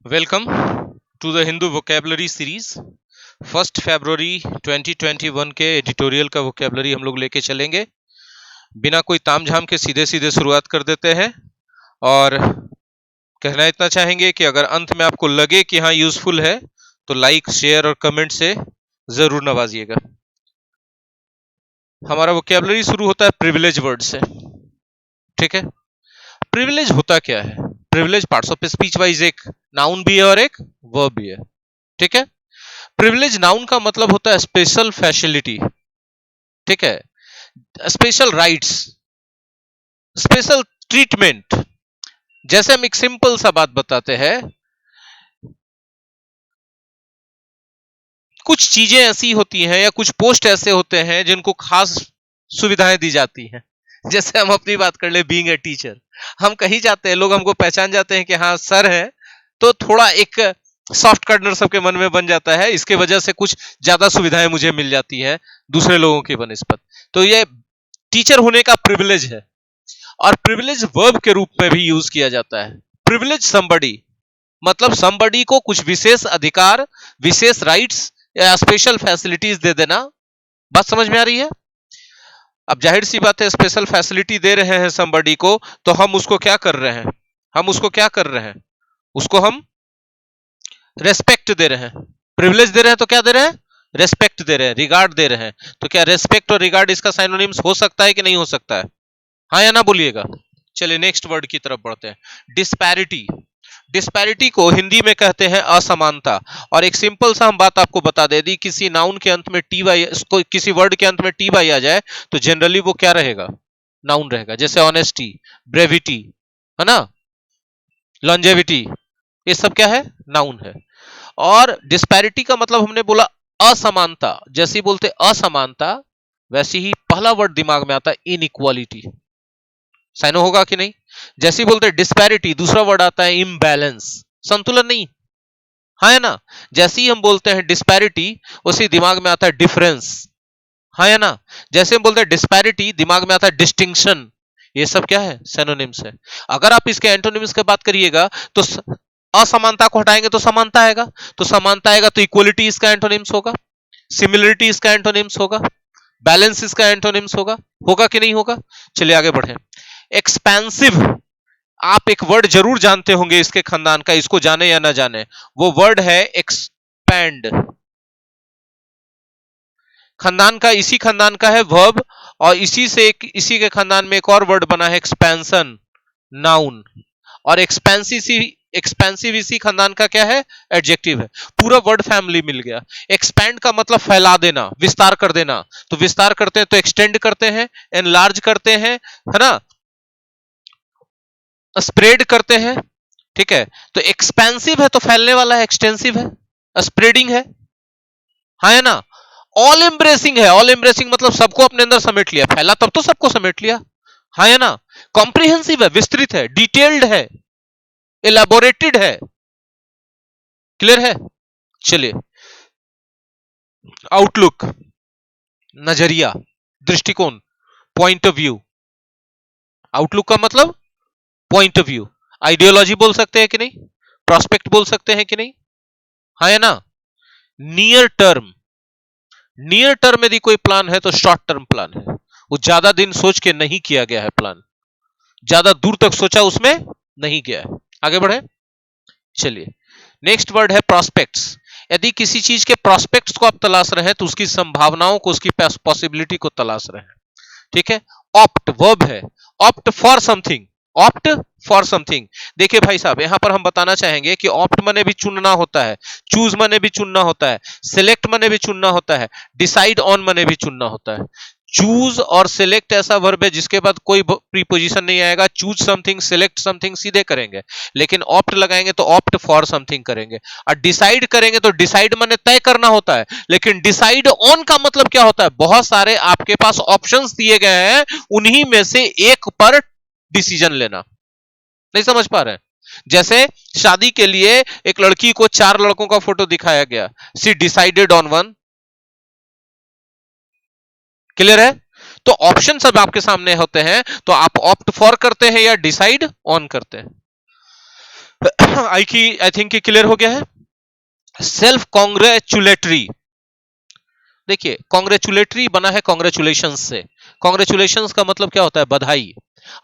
Welcome to the Hindu vocabulary series. 1 फरवरी 2021 के editorial का vocabulary हम लोग लेके चलेंगे। बिना कोई तामझाम के सीधे सीधे शुरुआत कर देते हैं और कहना इतना चाहेंगे कि अगर अंत में आपको लगे कि हाँ यूजफुल है तो लाइक, शेयर और कमेंट से जरूर नवाजिएगा। हमारा वोकेबलरी शुरू होता है प्रिविलेज वर्ड से। ठीक है, प्रिविलेज होता क्या है? Privilege parts of speech wise एक नाउन भी है और एक वर्ब भी है। ठीक है, प्रिविलेज नाउन का मतलब होता है स्पेशल फैसिलिटी, ठीक है, स्पेशल राइट्स, स्पेशल ट्रीटमेंट। जैसे हम एक सिंपल सा बात बताते हैं, कुछ चीजें ऐसी होती हैं या कुछ पोस्ट ऐसे होते हैं जिनको खास सुविधाएं दी जाती हैं। जैसे हम अपनी बात कर ले, बीइंग ए टीचर, हम कहीं जाते हैं, लोग हमको पहचान जाते हैं कि हाँ सर है, तो थोड़ा एक सॉफ्ट कार्नर सबके मन में बन जाता है। इसके वजह से कुछ ज्यादा सुविधाएं मुझे मिल जाती हैं दूसरे लोगों की बनिस्बत। तो ये टीचर होने का प्रिविलेज है। और प्रिविलेज वर्ब के रूप में भी यूज किया जाता है। प्रिविलेज समबडी मतलब समबडी को कुछ विशेष अधिकार, विशेष राइट्स या स्पेशल फैसिलिटीज दे देना। बात समझ में आ रही है? अब जाहिर सी बात है, स्पेशल फैसिलिटी दे रहे हैं समबडी को, तो हम उसको क्या कर रहे हैं? उसको हम रेस्पेक्ट दे रहे हैं। प्रिविलेज दे रहे हैं तो क्या दे रहे हैं? रेस्पेक्ट दे रहे हैं, रिगार्ड दे रहे हैं। तो क्या रेस्पेक्ट और रिगार्ड इसका साइनोनिम्स हो सकता है कि नहीं हो सकता है? हाँ या ना बोलिएगा। चलिए नेक्स्ट वर्ड की तरफ बढ़ते हैं। डिस्पैरिटी। डिस्पैरिटी को हिंदी में कहते हैं असमानता। और एक सिंपल सा हम बात आपको बता दे दी, किसी नाउन के अंत में टी वाई, किसी वर्ड के अंत में टी वाई आ जाए तो जनरली वो क्या रहेगा? नाउन रहेगा। जैसे ऑनेस्टी, ब्रेविटी, है ना, लॉन्जेविटी, ये सब क्या है? नाउन है। और डिस्पैरिटी का मतलब हमने बोला असमानता। जैसे ही बोलते असमानता, वैसे ही पहला वर्ड दिमाग में आता है इनइक्वालिटी। साइनो होगा कि नहीं? जैसे ही बोलते डिस्पैरिटी, दूसरा वर्ड आता है इम्बैलेंस, संतुलन नहीं। हाँ या ना? जैसे ही हम बोलते हैं डिस्पैरिटी, उसी दिमाग में आता है डिफरेंस। हाँ या ना? जैसे हम बोलते हैं डिस्पैरिटी, दिमाग में आता है डिस्टिंक्शन। ये सब क्या है? सिनोनिम्स है। अगर आप इसके एंटोनिम्स की बात करिएगा तो असमानता को हटाएंगे तो समानता आएगा, तो समानता आएगा तो इक्वलिटी इसका एंटोनिम्स होगा, सिमिलरिटी इसका एंटोनिम्स होगा, बैलेंस इसका एंटोनिम्स होगा। होगा कि नहीं होगा? चलिए आगे बढ़े। एक्सपेंसिव, आप एक वर्ड जरूर जानते होंगे इसके खानदान का, इसको जाने या ना जाने, वो वर्ड है एक्सपैंड। खानदान का, इसी खानदान का है वर्ब, और इसी के खानदान में एक और वर्ड बना है एक्सपेंशन, नाउन। और एक्सपेंसिव इसी खानदान का क्या है? एडजेक्टिव है। पूरा वर्ड फैमिली मिल गया। एक्सपैंड का मतलब फैला देना, विस्तार कर देना। तो विस्तार करते हैं तो एक्सटेंड करते हैं, एनलार्ज करते हैं, है ना, स्प्रेड करते हैं। ठीक है, तो एक्सपेंसिव है तो फैलने वाला है, एक्सटेंसिव है, स्प्रेडिंग है। हाँ है ना? ऑल एम्ब्रेसिंग है। ऑल एम्ब्रेसिंग मतलब सबको अपने अंदर समेट लिया। फैला तब तो सबको समेट लिया। हाँ है ना? कॉम्प्रिहेंसिव है, विस्तृत है, डिटेल्ड है, एलाबोरेटेड है। क्लियर है? चलिए, आउटलुक, नजरिया, दृष्टिकोण, पॉइंट ऑफ व्यू। आउटलुक का मतलब पॉइंट ऑफ व्यू। आइडियोलॉजी बोल सकते हैं कि नहीं? प्रोस्पेक्ट बोल सकते हैं कि नहीं? हाँ या ना? नियर टर्म, नियर टर्म यदि कोई प्लान है तो शॉर्ट टर्म प्लान है। वो ज्यादा दिन सोच के नहीं किया गया है प्लान, ज्यादा दूर तक सोचा उसमें नहीं गया है। आगे बढ़े। चलिए, नेक्स्ट वर्ड है प्रोस्पेक्ट्स। यदि किसी चीज के प्रोस्पेक्ट्स को आप तलाश रहे हैं तो उसकी संभावनाओं को, उसकी पॉसिबिलिटी को तलाश रहे हैं। ठीक है। ऑप्ट वर्ब है, opt for something, opt for something. देखिए भाई साहब, यहां पर हम बताना चाहेंगे कि ऑप्ट मने भी चुनना होता है, चूज मने भी चुनना होता है, सिलेक्ट मने भी चुनना होता है, डिसाइड ऑन मने भी चुनना होता है। चूज और सिलेक्ट ऐसा वर्ब है जिसके बाद कोई प्रीपोजिशन नहीं आएगा। चूज समथिंग, सिलेक्ट समथिंग सीधे करेंगे, लेकिन ऑप्ट लगाएंगे तो ऑप्ट फॉर समथिंग करेंगे। और डिसाइड करेंगे तो डिसाइड माने तय करना होता है, लेकिन डिसाइड ऑन का मतलब क्या होता है? बहुत सारे आपके पास ऑप्शंस दिए गए हैं, उन्हीं में से एक पर डिसीजन लेना। नहीं समझ पा रहे हैं? जैसे शादी के लिए एक लड़की को 4 लड़कों का फोटो दिखाया गया, सी डिसाइडेड ऑन वन। क्लियर है? तो ऑप्शन सब आपके सामने होते हैं, तो आप ऑप्ट फॉर करते हैं या डिसाइड ऑन करते हैं। आई थिंक कि क्लियर हो गया है। सेल्फ कॉन्ग्रेचुलेटरी, देखिए कॉन्ग्रेचुलेटरी बना है कॉन्ग्रेचुलेशंस से। कॉन्ग्रेचुलेशंस का मतलब क्या होता है? बधाई।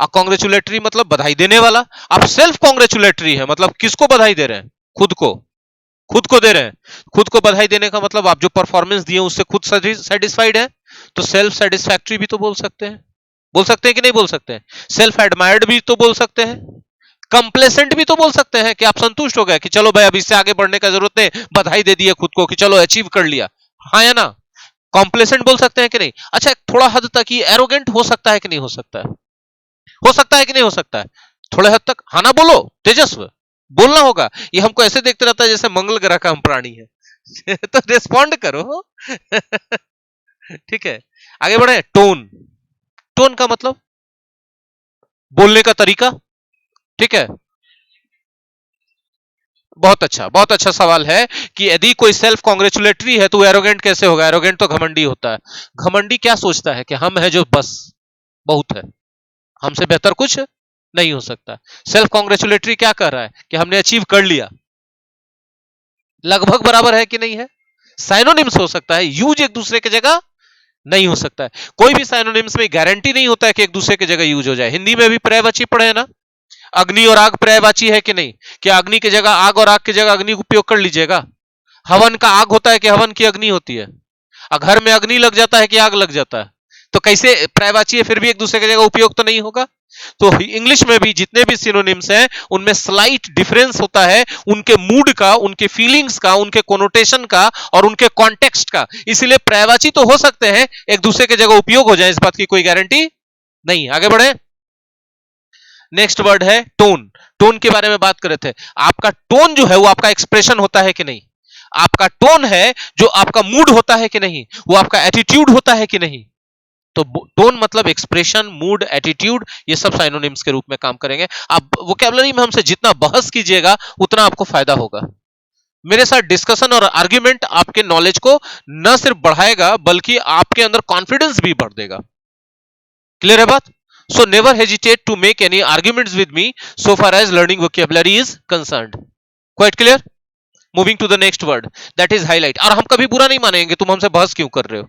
अब कॉन्ग्रेचुलेटरी मतलब बधाई देने वाला। अब सेल्फ कॉन्ग्रेचुलेटरी है मतलब किसको बधाई दे रहे हैं? खुद को। खुद को दे रहे हैं। खुद को बधाई देने का मतलब आप जो परफॉर्मेंस दिए उससे खुद सेटिस्फाइड है, तो सेल्फ सेटिस्फैक्ट्री भी तो बोल सकते हैं। बोल सकते हैं कि नहीं बोल सकते हैं? सेल्फ एडमायर्ड भी तो बोल सकते हैं। कंप्लेसेंट भी तो बोल सकते हैं कि आप संतुष्ट हो गए कि चलो भाई अब इससे आगे बढ़ने का जरूरत नहीं, बधाई दे दिए खुद को कि चलो अचीव कर लिया। हाँ या ना? कॉम्प्लेसेंट बोल सकते हैं कि नहीं? अच्छा थोड़ा हद तक ये एरोगेंट हो सकता है कि नहीं हो सकता है? हो सकता है कि नहीं हो सकता है? थोड़े हद तक हाँ ना बोलो तेजस्व, बोलना होगा। ये हमको ऐसे देखते रहता है जैसे मंगल ग्रह का हम प्राणी है तो रिस्पॉन्ड करो ठीक है, आगे बढ़े। टोन, टोन का मतलब बोलने का तरीका। ठीक है, बहुत अच्छा सवाल है कि यदि कोई सेल्फ कॉन्ग्रेचुलेटरी है तो एरोगेंट कैसे होगा? एरोगेंट तो घमंडी होता है। घमंडी क्या सोचता है कि हम है जो बस बहुत है, हमसे बेहतर कुछ नहीं हो सकता। सेल्फ कॉन्ग्रेचुलेटरी क्या कर रहा है कि हमने अचीव कर लिया। लगभग बराबर है कि नहीं है? साइनोनिम्स हो सकता है, यूज एक दूसरे की जगह नहीं हो सकता है। कोई भी साइनोनिम्स में गारंटी नहीं होता है कि एक दूसरे की जगह यूज हो जाए। हिंदी में भी पर्यायवाची पढ़े हैं ना, अग्नि और आग पर्यायवाची है कि नहीं? क्या अग्नि की जगह आग और आग की जगह अग्नि का उपयोग कर लीजिएगा? हवन का आग होता है कि हवन की अग्नि होती है? घर में अग्नि लग जाता है कि आग लग जाता है? तो कैसे पर्यायवाची है फिर भी एक दूसरे की जगह उपयोग तो नहीं होगा। तो इंग्लिश में भी जितने भी सिनोनिम्स हैं उनमें स्लाइट डिफरेंस होता है, उनके मूड का, उनके फीलिंग्स का, उनके कोनोटेशन का और उनके कॉन्टेक्स्ट का। इसलिए पर्यायवाची तो हो सकते हैं, एक दूसरे की जगह उपयोग हो जाए इस बात की कोई गारंटी नहीं। आगे बढ़े। नेक्स्ट वर्ड है टोन। टोन के बारे में बात कर रहे थे। आपका टोन जो है वो आपका एक्सप्रेशन होता है कि नहीं? आपका टोन है जो आपका मूड होता है कि नहीं? वो आपका एटीट्यूड होता है कि नहीं? तो टोन मतलब एक्सप्रेशन, मूड, एटीट्यूड, ये सब साइनोनिम्स के रूप में काम करेंगे। आप वोकैबुलरी में हमसे जितना बहस कीजिएगा उतना आपको फायदा होगा। मेरे साथ डिस्कशन और आर्ग्यूमेंट आपके नॉलेज को न सिर्फ बढ़ाएगा बल्कि आपके अंदर कॉन्फिडेंस भी बढ़ देगा। क्लियर है बात? So never hesitate to make any arguments with me so far as learning vocabulary is concerned. Quite clear? Moving to the next word, that is highlight. और हम कभी बुरा नहीं मानेंगे तुम हमसे बहस क्यों कर रहे हो,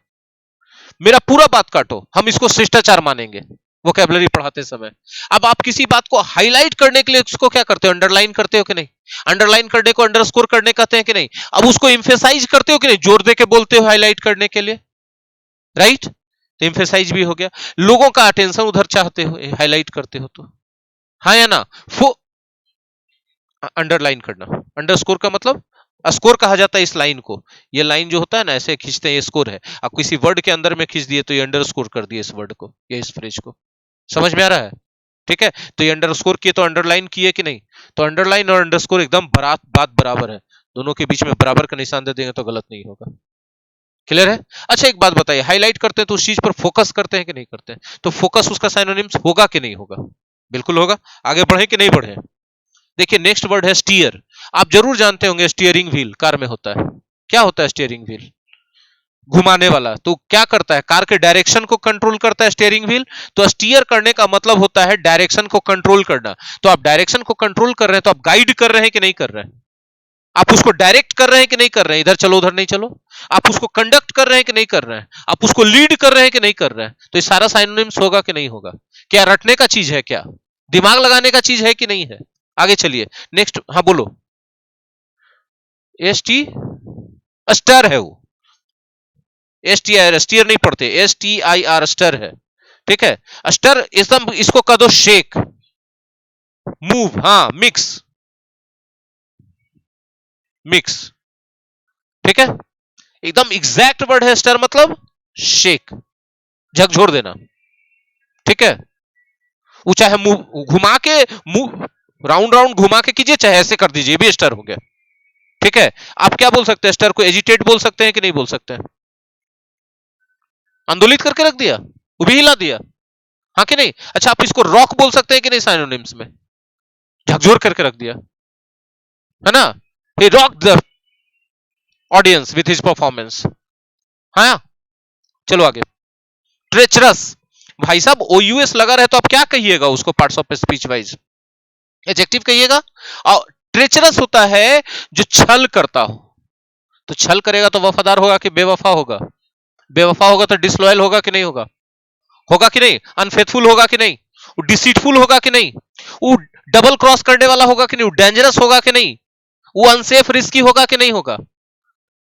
मेरा पूरा बात काटो, हम इसको शिष्टाचार मानेंगे वोकैबुलरी पढ़ाते समय। अब आप किसी बात को हाईलाइट करने के लिए उसको क्या करते हो? अंडरलाइन करते हो कि नहीं? अंडरलाइन करने को अंडरस्कोर करने कहते हैं कि नहीं? अब उसको इंफेसाइज करते हो कि नहीं? जोर दे के बोलते हो हाईलाइट करने के लिए, राइट? तो इंफेसाइज भी हो गया। लोगों का अटेंशन उधर चाहते हो, हाईलाइट करते हो तो हाँ या ना? अंडरलाइन करना, अंडरस्कोर का मतलब स्कोर कहा जाता है इस लाइन को। ये लाइन जो होता है ना ऐसे खींचते हैं, ये स्कोर है। आप किसी वर्ड के अंदर में खींच दिए तो ये अंडरस्कोर कर दिए इस वर्ड को या इस फ्रेज को। समझ में आ रहा है? ठीक है, तो ये अंडरस्कोर किए तो अंडरलाइन किए कि नहीं? तो अंडरलाइन और अंडरस्कोर एकदम बात बराबर है, दोनों के बीच में बराबर का निशान दे देंगे तो गलत नहीं होगा। क्लियर है? अच्छा एक बात बताइए, हाईलाइट करते हैं तो उस चीज पर फोकस करते हैं कि नहीं करते हैं? तो फोकस उसका साइनोनिम्स होगा कि नहीं होगा? बिल्कुल होगा। आगे बढ़े कि नहीं बढ़े? देखिए नेक्स्ट वर्ड है स्टीयर। आप जरूर जानते होंगे स्टीयरिंग व्हील कार में होता है। क्या होता है स्टीयरिंग व्हील? घुमाने वाला। तो क्या करता है? कार के डायरेक्शन को कंट्रोल करता है स्टीयरिंग व्हील। तो स्टीयर करने का मतलब होता है डायरेक्शन को कंट्रोल करना। तो आप डायरेक्शन को कंट्रोल कर रहे हैं तो आप गाइड कर रहे हैं कि नहीं कर रहे हैं? आप उसको डायरेक्ट कर रहे हैं कि नहीं कर रहे हैं? इधर चलो उधर नहीं चलो। आप उसको कंडक्ट कर रहे हैं कि नहीं कर रहे हैं? आप उसको लीड कर रहे हैं कि नहीं कर रहे हैं? तो ये सारा साइनोनिम्स होगा कि नहीं होगा? क्या रटने का चीज है? क्या दिमाग लगाने का चीज है कि नहीं है? आगे चलिए नेक्स्ट। हाँ बोलो। एस टी स्टर है वो। एस टी आई स्टीयर नहीं पढ़ते, S T I R stir है। ठीक है, स्टर एकदम इसको कह दो शेक, मूव, हाँ मिक्स, मिक्स। ठीक है, एकदम एग्जैक्ट वर्ड है स्टर मतलब शेक, झकझोर देना। ठीक है, वो चाहे मुंह घुमा के, मुंह राउंड राउंड घुमा के कीजिए, चाहे ऐसे कर दीजिए, भी स्टर हो गया। ठीक है, आप क्या बोल सकते हैं? स्टर को एजिटेट बोल सकते हैं कि नहीं बोल सकते हैं? आंदोलित करके रख दिया, वो भी हिला दिया, हाँ कि नहीं? अच्छा आप इसको रॉक बोल सकते हैं कि नहीं? साइनोनिम्स में झकझोर करके रख दिया, है ना? He rock the audience with his performance. हाँ, चलो आगे। ट्रेचरस, भाई साहब ओयूएस लगा रहे तो आप क्या कहिएगा उसको? Parts of speech wise adjective कहिएगा। और ट्रेचरस होता है जो छल करता हो। तो छल करेगा तो वफादार होगा कि बेवफा होगा? बेवफा होगा तो डिसलॉयल होगा कि नहीं होगा? होगा कि नहीं? अनफेथफुल होगा कि नहीं? वो डिसीटफुल होगा कि नहीं? वो डबल क्रॉस करने वाला होगा कि नहीं? वो डेंजरस होगा कि नहीं? वो अनसेफ रिस्की होगा कि नहीं होगा?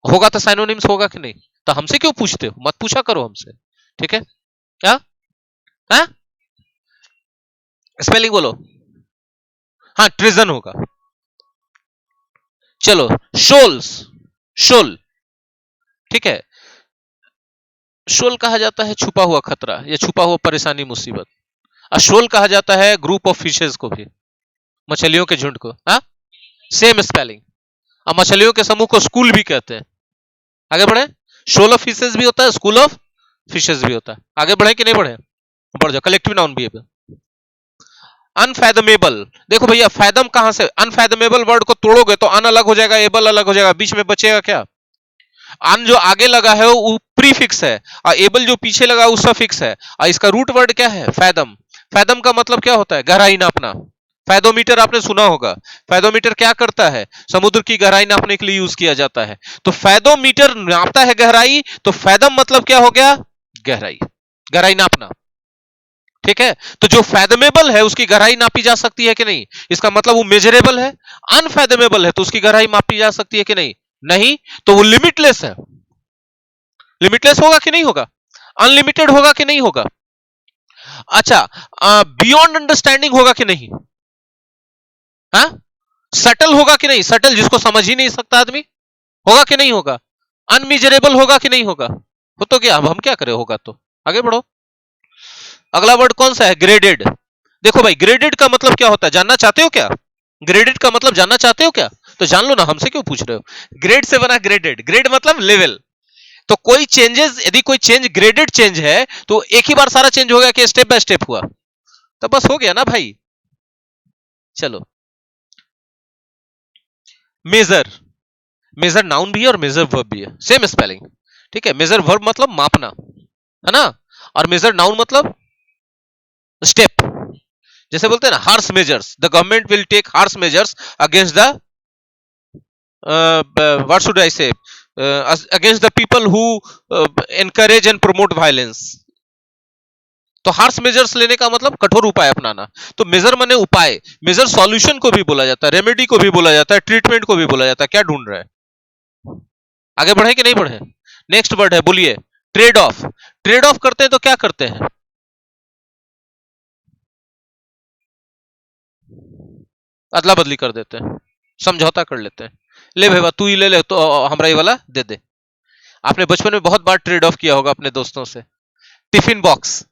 होगा तो साइनोनिम्स होगा कि नहीं? तो हमसे क्यों पूछते हो? मत पूछा करो हमसे, ठीक है? क्या? हाँ, स्पेलिंग बोलो। हाँ, ट्रिजन होगा। चलो, शोल्स, शोल, ठीक है। शोल कहा जाता है छुपा हुआ खतरा या छुपा हुआ परेशानी, मुसीबत। अशोल कहा जाता है ग्रुप ऑफ फिशेस को भी, मछलियों के झुंड को। हाँ, सेम स्पेलिंग। अब मछलियों के समूह को स्कूल भी कहते हैं। आगे बढ़े। शोल ऑफ फिशेस भी होता है, स्कूल ऑफ फिशेस भी होता है। आगे बढ़े कि नहीं बढ़े? बढ़ जाओ। कलेक्टिव नाउन भी है। अनफैदमेबल, देखो भैया, फैदम कहां से? अनफैदमेबल वर्ड को तोड़ोगे तो अन अलग हो जाएगा, एबल अलग हो जाएगा, बीच में बचेगा क्या? अन जो आगे लगा है वो प्रीफिक्स है, और एबल जो पीछे लगा वो सफिक्स है, और इसका रूट वर्ड क्या है? फैदम। फैदम का मतलब क्या होता है? गहराई नापना। फैदोमीटर आपने सुना होगा। फैदोमीटर क्या करता है? समुद्र की गहराई नापने के लिए यूज किया जाता है। तो फैदोमीटर नापता है गहराई, तो फैदम मतलब क्या हो गया? गहराई, गहराई नापना, ठीक है। तो जो फैदमेबल है उसकी गहराई नापी जा सकती है कि नहीं? इसका मतलब वो मेजरेबल है। अनफैदमेबल है तो उसकी गहराई मापी जा सकती है कि नहीं? नहीं। तो वो लिमिटलेस है। लिमिटलेस होगा कि नहीं होगा? अनलिमिटेड होगा कि नहीं होगा? अच्छा, बियॉन्ड अंडरस्टैंडिंग होगा कि नहीं? हाँ, सटल होगा कि नहीं? सटल, जिसको समझ ही नहीं सकता आदमी, होगा कि नहीं होगा? अनमिजरेबल होगा कि नहीं होगा? हो तो क्या, अब हम क्या करें? होगा तो आगे बढ़ो। अगला वर्ड कौन सा है? ग्रेडेड। देखो भाई, ग्रेडेड का मतलब क्या होता है? जानना चाहते हो क्या? ग्रेडेड का मतलब जानना चाहते हो क्या? तो जान लो ना, हमसे क्यों पूछ रहे हो? ग्रेड से बना ग्रेडेड। ग्रेड मतलब लेवल। तो कोई चेंजेस, यदि कोई चेंज ग्रेडेड चेंज है तो एक ही बार सारा चेंज हो गया कि स्टेप बाय स्टेप हुआ? तो बस हो गया ना भाई। चलो, मेजर। मेजर नाउन भी है और मेजर वर्ब भी है, सेम स्पेलिंग, ठीक है। मेजर वर्ब मतलब मापना, है ना? और मेजर नाउन मतलब स्टेप। जैसे बोलते हैं ना, harsh measures, the government will take harsh measures against the, what should I say, against the people who encourage and promote violence. तो हार्स मेजर्स लेने का मतलब कठोर उपाय अपनाना। तो मेजर माने उपाय। मेजर सॉल्यूशन को भी बोला जाता है, रेमेडी को भी बोला जाता है, ट्रीटमेंट को भी बोला जाता है। क्या ढूंढ रहे हैं? आगे बढ़े कि नहीं बढ़े? नेक्स्ट वर्ड है, बोलिए। Trade off. ट्रेड ऑफ करते हैं तो क्या करते हैं? अदला बदली कर देते हैं, समझौता कर लेते हैं। ले भाई, तू ही ले ले तो हमरा ये वाला दे दे। आपने बचपन में बहुत बार ट्रेड ऑफ किया होगा अपने दोस्तों से। Tiffin box,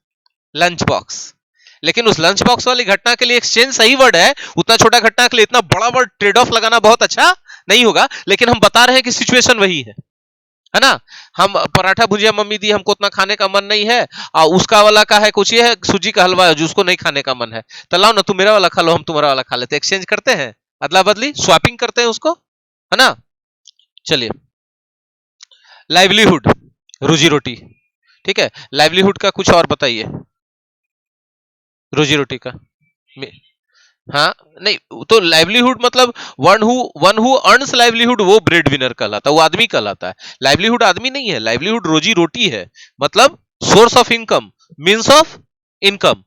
lunch box. लेकिन उस लंच बॉक्स वाली घटना के लिए एक्सचेंज सही वर्ड है, उतना छोटा घटना के लिए इतना बड़ा वर्ड ट्रेड ऑफ लगाना बहुत अच्छा नहीं होगा। लेकिन हम बता रहे हैं कि सिचुएशन वही है ना? हम पराठा भुजिया मम्मी दी, हमको उतना खाने का मन नहीं है, और उसका वाला का है कुछ ये है, सूजी का हलवा है जो उसको नहीं खाने का मन है, तो लाओ ना, तुम मेरा वाला खा लो, हम तुम्हारा वाला खा लेते, एक्सचेंज करते हैं, अदला बदली, स्वैपिंग करते हैं उसको, है ना? चलिए, लाइवलीहुड, रोजी रोटी, ठीक है। लाइवलीहुड का कुछ और बताइए, रोजी रोटी का। हाँ, नहीं तो लाइवलीहुड मतलब वन हु अर्न्स लाइवलीहुड वो ब्रेड विनर कहलाता है, वो आदमी कहलाता है। लाइवलीहुड आदमी नहीं है, लाइवलीहुड रोजी रोटी है, मतलब source of income, means of income,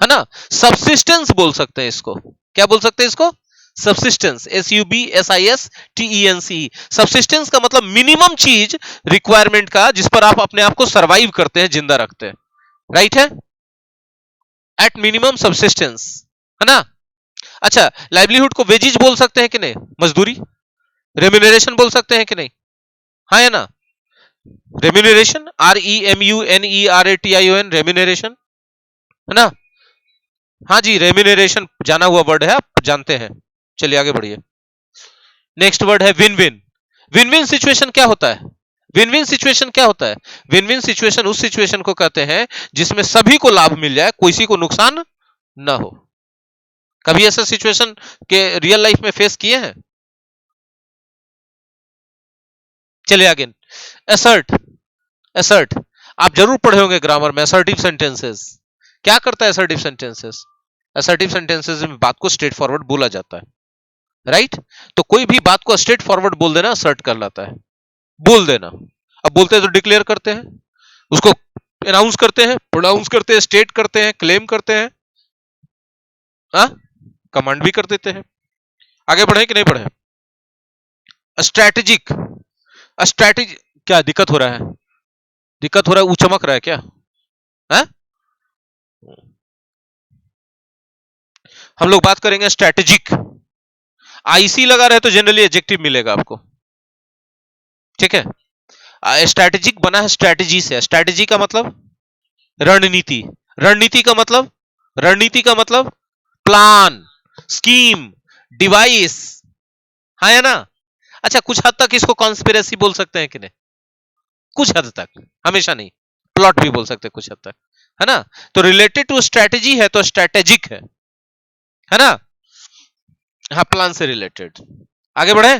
है ना? सबसिस्टेंस बोल सकते हैं इसको। क्या बोल सकते हैं इसको? Subsistence, SUBSISTENC। सबसिस्टेंस का मतलब मिनिमम चीज, रिक्वायरमेंट का, जिस पर आप अपने आप को सरवाइव करते हैं, जिंदा रखते हैं, राइट है? एट मिनिमम सबसिस्टेंस, है ना? अच्छा, लाइवलीहुड को वेजिज बोल सकते हैं कि नहीं? मजदूरी। रेम्यूनरेशन बोल सकते हैं कि नहीं? हाँ या ना? रेम्यूनरेशन, REMUNERATION, रेम्यूनरेशन, है ना? हाँ जी, रेम्यूनरेशन जाना हुआ वर्ड है, आप जानते हैं। चलिए आगे बढ़िए। नेक्स्ट वर्ड है win win. Win win situation क्या होता है? विन विन सिचुएशन क्या होता है? विन विन सिचुएशन उस सिचुएशन को कहते हैं जिसमें सभी को लाभ मिल जाए, किसी को नुकसान ना हो। कभी ऐसा सिचुएशन के रियल लाइफ में फेस किए हैं? चलिए आगे। असर्ट। असर्ट, आप जरूर पढ़े होंगे ग्रामर में, असर्टिव सेंटेंसेस। क्या करता है असर्टिव सेंटेंसेस? असर्टिव सेंटेंसेस में बात को स्ट्रेट फॉरवर्ड बोला जाता है। राइट? तो कोई भी बात को स्ट्रेट फॉरवर्ड बोल देना असर्ट कर लाता है, बोल देना। अब बोलते हैं तो डिक्लेयर करते हैं, उसको अनाउंस करते हैं, प्रोनाउंस करते हैं, स्टेट करते हैं, क्लेम करते हैं, हाँ, कमांड भी कर देते हैं। आगे बढ़े कि नहीं बढ़े? स्ट्रैटेजिक, स्ट्रैटेजी क्या दिक्कत हो रहा है? दिक्कत हो रहा है, चमक रहा है क्या? है? हम लोग बात करेंगे स्ट्रैटेजिक। आईसी लगा रहे तो जनरली एडजेक्टिव मिलेगा आपको, ठीक है। स्ट्रैटेजिक बना है स्ट्रैटेजी से। स्ट्रैटेजी का मतलब रणनीति, रणनीति का मतलब, रणनीति का मतलब प्लान, स्कीम, डिवाइस, हाँ है ना? अच्छा, कुछ हद तक इसको कॉन्स्पिरेसी बोल सकते हैं कि नहीं? कुछ हद तक, हमेशा नहीं। प्लॉट भी बोल सकते हैं कुछ हद तक, है ना? तो रिलेटेड टू स्ट्रैटेजी है तो स्ट्रैटेजिक है ना? हाँ, प्लान से रिलेटेड। आगे बढ़े।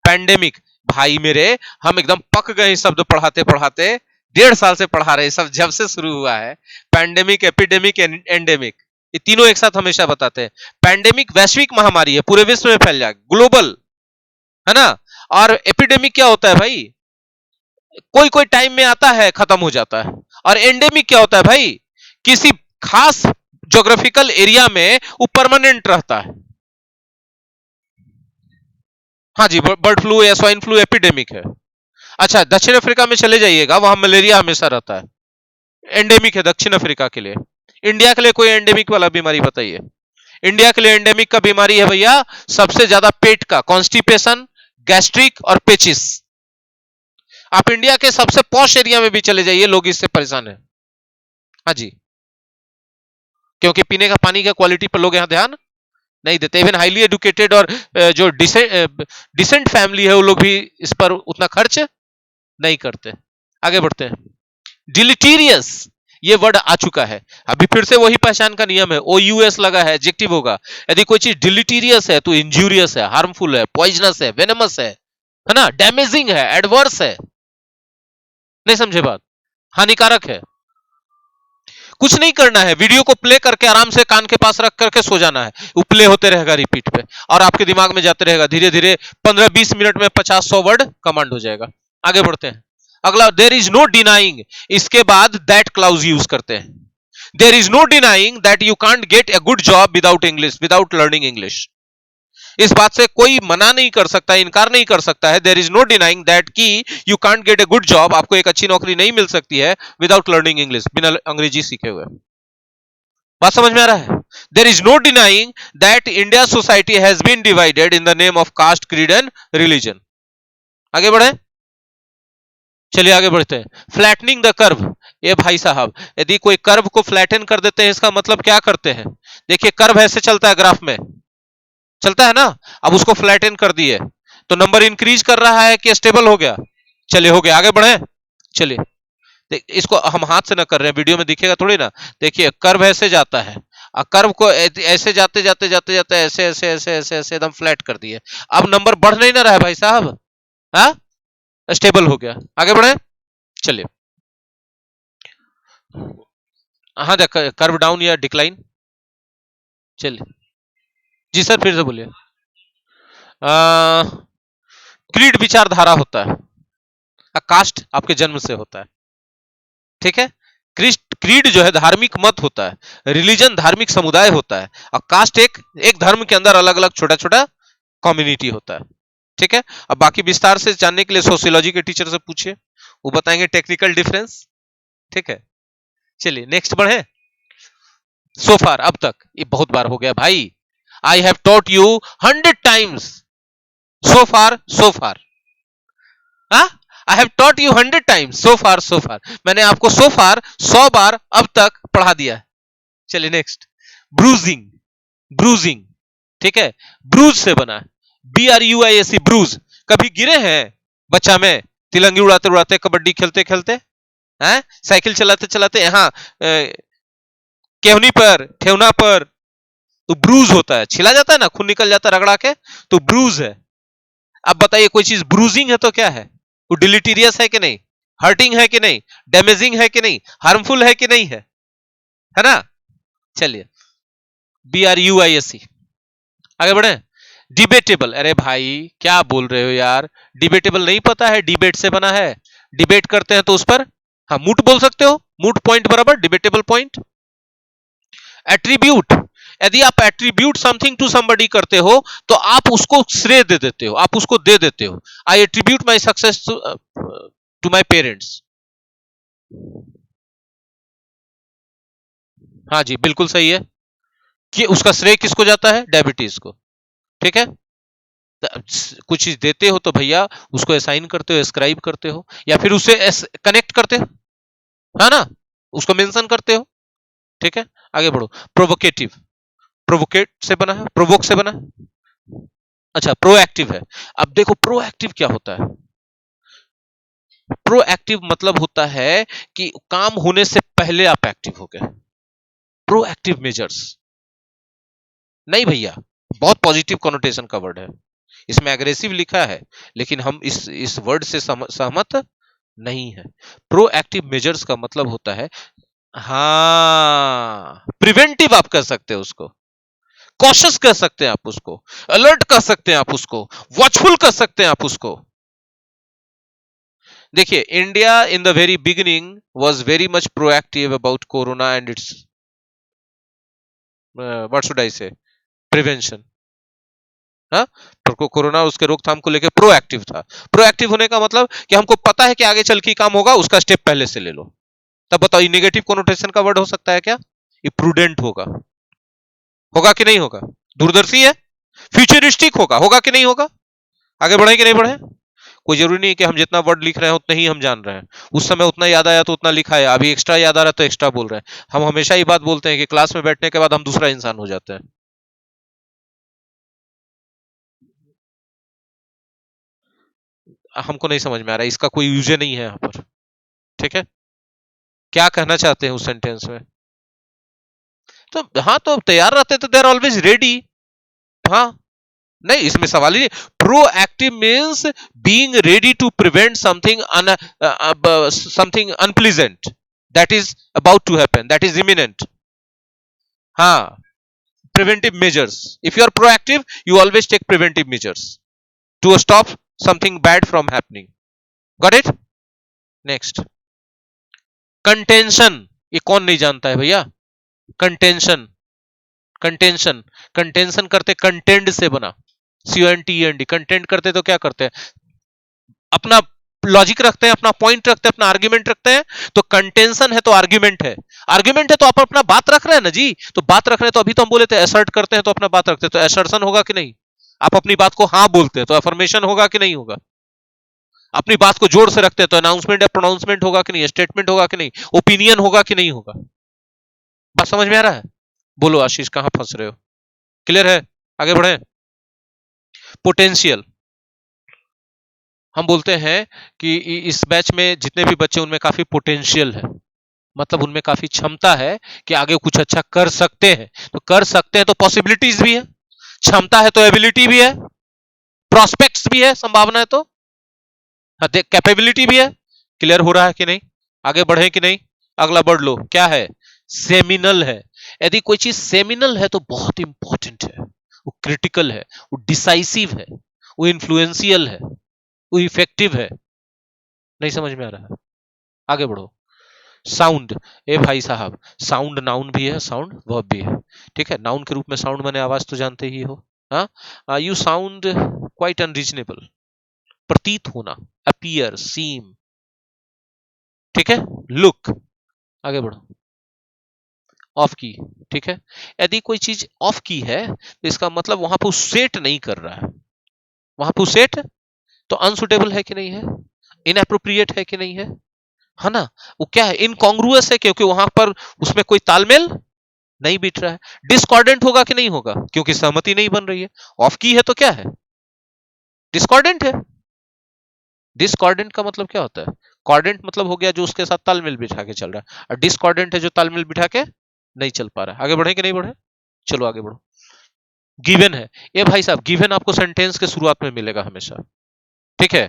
पैंडेमिक, भाई मेरे, हम एकदम पक गए शब्द पढ़ाते पढ़ाते, 1.5 साल से पढ़ा रहे सब, जब से शुरू हुआ है। पैंडेमिक, एपिडेमिक, एंडेमिक, ये तीनों एक साथ हमेशा बताते हैं। पैंडेमिक वैश्विक महामारी है, पूरे विश्व में फैल जाए, ग्लोबल, है ना? और एपिडेमिक क्या होता है भाई? कोई कोई टाइम में आता है, खत्म हो जाता है। और एंडेमिक क्या होता है भाई? किसी खास ज्योग्राफिकल एरिया में वो परमानेंट रहता है। हाँ जी, बर्ड फ्लू या स्वाइन फ्लू एपिडेमिक है। अच्छा, दक्षिण अफ्रीका में चले जाइएगा, वहां मलेरिया हमेशा रहता है, एंडेमिक है दक्षिण अफ्रीका के लिए। इंडिया के लिए कोई एंडेमिक वाला बीमारी बताइए। इंडिया के लिए एंडेमिक का बीमारी है भैया, सबसे ज्यादा पेट का कॉन्स्टिपेशन, गैस्ट्रिक और पेचिस। आप इंडिया के सबसे पॉश एरिया में भी चले जाइए, लोग इससे परेशान है। हाँ जी, क्योंकि पीने का पानी का क्वालिटी पर लोग यहां ध्यान नहीं देते। इवन हाईली एजुकेटेड और जो डिसेंट फैमिली है, वो लोग भी इस पर उतना खर्च नहीं करते। आगे बढ़ते हैं। डिलिटीरियस, ये वर्ड आ चुका है, अभी फिर से वही पहचान का नियम है, ओ यूएस लगा है, एडजेक्टिव होगा। यदि कोई चीज डिलिटीरियस है तो इंजूरियस है, हार्मफुल है, पॉइजनस है, वेनमस है ना, डैमेजिंग है, एडवर्स है। नहीं समझे बात? हानिकारक है। कुछ नहीं करना है, वीडियो को प्ले करके आराम से कान के पास रख करके सो जाना है, वो प्ले होते रहेगा रिपीट पे, और आपके दिमाग में जाते रहेगा, धीरे धीरे 15-20 मिनट में 50-100 वर्ड कमांड हो जाएगा। आगे बढ़ते हैं। अगला, देर इज नो डिनाइंग, इसके बाद दैट क्लाउज यूज करते हैं। There is no denying that you can't get a good job without English, without learning English. इस बात से कोई मना नहीं कर सकता, इनकार नहीं कर सकता है। There is no denying that कि you can't get a good job, आपको एक अच्छी नौकरी नहीं मिल सकती है विदाउट लर्निंग इंग्लिश, बिना अंग्रेजी सीखे हुए। बात समझ में आ रहा है? There is no denying that India society has been divided in the name of caste, creed and religion. आगे बढ़े, चलिए आगे बढ़ते हैं। फ्लैटनिंग द कर्व, ये भाई साहब, यदि कोई कर्व को फ्लैटन कर देते हैं, इसका मतलब क्या करते हैं? देखिए, कर्व ऐसे चलता है, ग्राफ में चलता है ना, अब उसको फ्लैटन कर दिए तो नंबर इंक्रीज कर रहा है कि स्टेबल हो गया? चलिए हो गया। आगे बढ़े, चलिए। इसको हम हाथ से ना कर रहे हैं, वीडियो में दिखेगा थोड़ी ना। देखिए, कर्व ऐसे जाता है, कर्व को ऐसे जाते जाते जाते जाते ऐसे ऐसे ऐसे ऐसे ऐसे एकदम फ्लैट कर दिए। अब नंबर बढ़ नहीं ना रहा है भाई साहब, हाँ, स्टेबल हो गया। आगे बढ़े, चलिए। हाँ, कर्व डाउन या डिक्लाइन। चलिए जी सर, फिर से बोलिए। क्रीड विचारधारा होता है, कास्ट आपके जन्म से होता है, ठीक है। क्रीड जो है धार्मिक मत होता है, रिलीजन धार्मिक समुदाय होता है, और कास्ट एक एक धर्म के अंदर अलग अलग छोटा छोटा कम्युनिटी होता है, ठीक है। अब बाकी विस्तार से जानने के लिए सोशियोलॉजी के टीचर से पूछिए, वो बताएंगे टेक्निकल डिफरेंस, ठीक है। चलिए नेक्स्ट बढ़े। सो फार, अब तक, ये बहुत बार हो गया भाई। I have taught you 100 times, so far so far, हाँ, I have taught you 100 times, so far so far, मैंने आपको सो फार 100 बार अब तक पढ़ा दिया है। चलिए नेक्स्ट। ब्रूजिंग, ब्रूजिंग, ठीक है, ब्रूज से बना है, BRUISE, ब्रूज। कभी गिरे हैं बच्चा में, तिलंगी उड़ाते उड़ाते, कबड्डी खेलते खेलते, हैं, साइकिल चलाते चलाते, यहाँ केहनी पर, ठेवना पर, तो ब्रूज होता है, छिला जाता है ना, खून निकल जाता है रगड़ा के, तो ब्रूज है। अब बताइए, कोई चीज ब्रूजिंग है तो क्या है? वो डिलिटीरियस है कि नहीं, हर्टिंग है कि नहीं, डैमेजिंग है कि नहीं, हार्मफुल है कि नहीं है ना? चलिए, BRUISE। आगे बढ़े। डिबेटेबल, अरे भाई क्या बोल रहे हो यार, डिबेटेबल नहीं पता है, डिबेट से बना है, डिबेट करते हैं तो उस पर, हाँ मूट बोल सकते हो, मूट पॉइंट बराबर डिबेटेबल पॉइंट। एट्रीब्यूट, यदि आप एट्रीब्यूट समथिंग टू समबडी करते हो तो आप उसको श्रेय दे देते हो, आप उसको दे देते हो, I attribute my success to my parents. हाँ जी बिल्कुल सही है, कि उसका श्रेय किसको जाता है, डायबिटीज को। ठीक है, कुछ चीज देते हो तो भैया उसको असाइन करते हो, एस्क्राइब करते हो, या फिर उसे कनेक्ट करते हो, है ना, उसको मेंशन करते हो। ठीक है, आगे बढ़ो। प्रोवोकेटिव, प्रोवोकेट से बना है, प्रोवोक से बना है। अच्छा प्रोएक्टिव है। अब देखो प्रोएक्टिव क्या होता है, प्रोएक्टिव मतलब होता है कि काम होने से पहले आप एक्टिव हो गए, प्रोएक्टिव मेजर्स। नहीं भैया, बहुत पॉजिटिव कॉनोटेशन का वर्ड है, इसमें एग्रेसिव लिखा है, लेकिन हम इस वर्ड से सहमत नहीं है। प्रोएक्टिव मेजर्स का मतलब होता है, हाँ प्रिवेंटिव आप कर सकते हो उसको, कॉशियस कर सकते हैं आप उसको, अलर्ट कर सकते हैं आप उसको, वॉचफुल कर सकते हैं आप उसको। देखिए India in the very beginning was very much proactive about corona and it's what should I से प्रिवेंशन। हाँ, तो कोरोना उसके रोकथाम को लेकर प्रोएक्टिव था। प्रोएक्टिव होने का मतलब कि हमको पता है कि आगे चल के काम होगा, उसका स्टेप पहले से ले लो। तब बताओ ये नेगेटिव कोनोटेशन का वर्ड हो सकता है क्या, ये प्रूडेंट होगा, होगा कि नहीं होगा, दूरदर्शी है, फ्यूचरिस्टिक होगा, होगा कि नहीं होगा, आगे बढ़े कि नहीं बढ़े। कोई जरूरी नहीं कि हम जितना वर्ड लिख रहे हैं उतना ही हम जान रहे हैं, उस समय उतना याद आया तो उतना लिखा है, अभी एक्स्ट्रा याद आ रहा है तो एक्स्ट्रा बोल रहे हैं। हम हमेशा ही बात बोलते हैं कि क्लास में बैठने के बाद हम दूसरा इंसान हो जाते हैं। हमको नहीं समझ में आ रहा है, इसका कोई यूज नहीं है यहाँ पर। ठीक है, क्या कहना चाहते हैं उस सेंटेंस में। तो हाँ, तो तैयार रहते तो दे आर ऑलवेज रेडी। हाँ, नहीं इसमें सवाल ही नहीं। Proactive means being ready to prevent something something unpleasant that is about to happen, that is imminent. हाँ, preventive measures, if you are proactive you always take preventive measures to stop something bad from happening, got it। next, contention, ये कौन नहीं जानता है भैया, contention, contention, contention करते content से बना, CONTEND, कंटेंट करते तो क्या करते हैं, अपना लॉजिक रखते हैं, अपना पॉइंट रखते हैं, अपना आर्ग्यूमेंट रखते हैं। तो कंटेंशन है तो आर्ग्यूमेंट है, आर्ग्यूमेंट है तो आप अपना बात रख रहे हैं ना जी, तो बात रख रहे हैं तो अभी तो हम बोले थे असर्ट करते हैं तो अपना बात रखते हैं, तो असर्शन होगा कि नहीं, आप अपनी बात को हाँ बोलते हैं तो अफर्मेशन होगा कि नहीं होगा, अपनी बात को जोर से रखते हैं तो अनाउंसमेंट या प्रोनाउंसमेंट होगा कि नहीं, स्टेटमेंट होगा कि नहीं, ओपिनियन होगा कि नहीं होगा। बात समझ में आ रहा है, बोलो आशीष कहां फंस रहे हो, क्लियर है, आगे बढ़े। पोटेंशियल, हम बोलते हैं कि इस बैच में जितने भी बच्चे उनमें काफी पोटेंशियल है, मतलब उनमें काफी क्षमता है कि आगे कुछ अच्छा कर सकते हैं, तो कर सकते हैं तो पॉसिबिलिटीज भी है, क्षमता है तो एबिलिटी भी है, प्रोस्पेक्ट्स भी है, संभावना है तो कैपेबिलिटी भी है। क्लियर हो रहा है कि नहीं, आगे बढ़े कि नहीं, अगला बढ़ लो, क्या है, सेमिनल है। यदि कोई चीज सेमिनल है तो बहुत इंपॉर्टेंट है, वो क्रिटिकल है, वो डिसाइसिव है, वो इन्फ्लुएंशियल है, वो इफेक्टिव है। नहीं समझ में आ रहा है, आगे बढ़ो। साउंड, ए भाई साहब, साउंड नाउन भी है, साउंड वर्ब भी है। ठीक है, नाउन के रूप में साउंड माने आवाज तो जानते ही हो। हाँ, यू साउंड क्वाइट अनरीजनेबल, प्रतीत होना, अपीयर, सीम। ठीक है, लुक, आगे बढ़ो। ऑफ की, ठीक है, यदि कोई चीज ऑफ की है तो इसका मतलब वहां पर सेट नहीं कर रहा है, वहां पर सेट तो अनसुटेबल है कि नहीं है, इनएप्रोप्रिएट है कि नहीं है ना, वो क्या है, इनकॉन्ग्रुअस है क्योंकि वहां पर उसमें कोई तालमेल नहीं बिठ रहा है, डिस्कॉर्डेंट होगा कि नहीं होगा क्योंकि सहमति नहीं बन रही है, ऑफ की है तो क्या है, डिस्कॉर्डेंट है। डिस्कॉर्डेंट का मतलब क्या होता है, कॉर्डेंट मतलब हो गया जो उसके साथ तालमेल बिठा के चल रहा है, और डिस्कॉर्डेंट है जो तालमेल बिठा के नहीं चल पा रहा है। आगे बढ़े कि नहीं बढ़े, चलो आगे बढ़ो। गिवन है, ये भाई साहब गिवन आपको सेंटेंस के शुरुआत में मिलेगा हमेशा। ठीक है,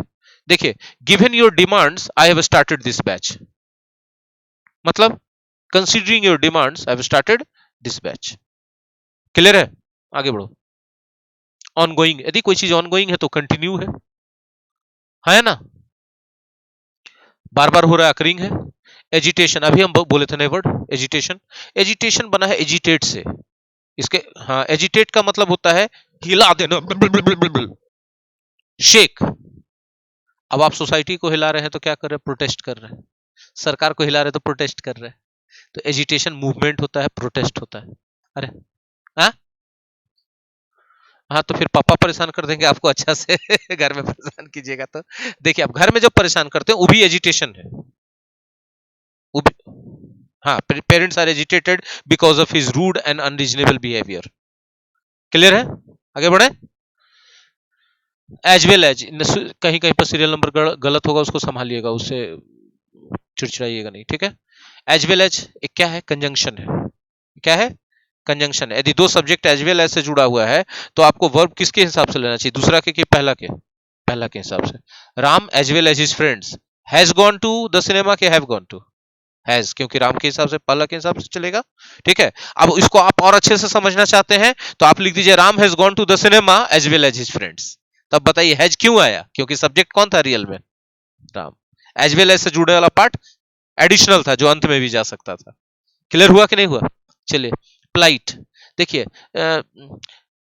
देखिए, given your demands I have started this batch, मतलब considering your demands I have started this batch. Clear है, आगे बढ़ो। ऑनगोइंग, यदि कोई चीज ऑनगोइंग है तो कंटिन्यू है ना, बार बार हो रहा है, अकरिंग है। एजिटेशन, अभी हम बोले थे नए वर्ड एजिटेशन। एजिटेशन बना है एजिटेट से, इसके हाँ, एजिटेट का मतलब होता है हिला देना, शेक। अब आप सोसाइटी को हिला रहे हैं तो क्या कर रहे हैं, प्रोटेस्ट कर रहे हैं। सरकार को हिला रहे हैं तो प्रोटेस्ट कर रहे हैं। तो एजिटेशन मूवमेंट होता है, प्रोटेस्ट होता है। अरे हाँ, हाँ तो फिर पापा परेशान कर देंगे आपको अच्छा से घर में परेशान कीजिएगा तो। देखिए, आप घर में जब परेशान करते हैं वो भी एजिटेशन है, वो भी, हाँ, parents are agitated because of his rude and unreasonable behaviour. Clear है, आगे बढ़े। एज वेल एज, कहीं कहीं पर सीरियल नंबर गलत होगा, उसको संभालिएगा, उससे चिड़चिड़ाइएगा नहीं, ठीक है। एज वेल एज एक क्या है, कंजंक्शन है। क्या है, कंजंक्शन है। यदि दो सब्जेक्ट एज वेल एज से जुड़ा हुआ है तो आपको वर्ब किसके हिसाब से लेना चाहिए, दूसरा के कि पहला के, पहला के हिसाब से। Ram as well as his friends has gone to the cinema के हैव गॉन टू, हैज, क्योंकि राम के हिसाब से पहला के हिसाब से चलेगा, ठीक है। अब इसको आप और अच्छे से समझना चाहते हैं तो आप लिख दीजिए Ram has gone to the cinema as well as his friends. तब बताइए हैज क्यों आया, क्योंकि सब्जेक्ट कौन था रियल में, राम। एज वेल एज से जुड़े वाला पार्ट एडिशनल था जो अंत में भी जा सकता था। क्लियर हुआ कि नहीं हुआ। चलिए, प्लाइट। देखिए,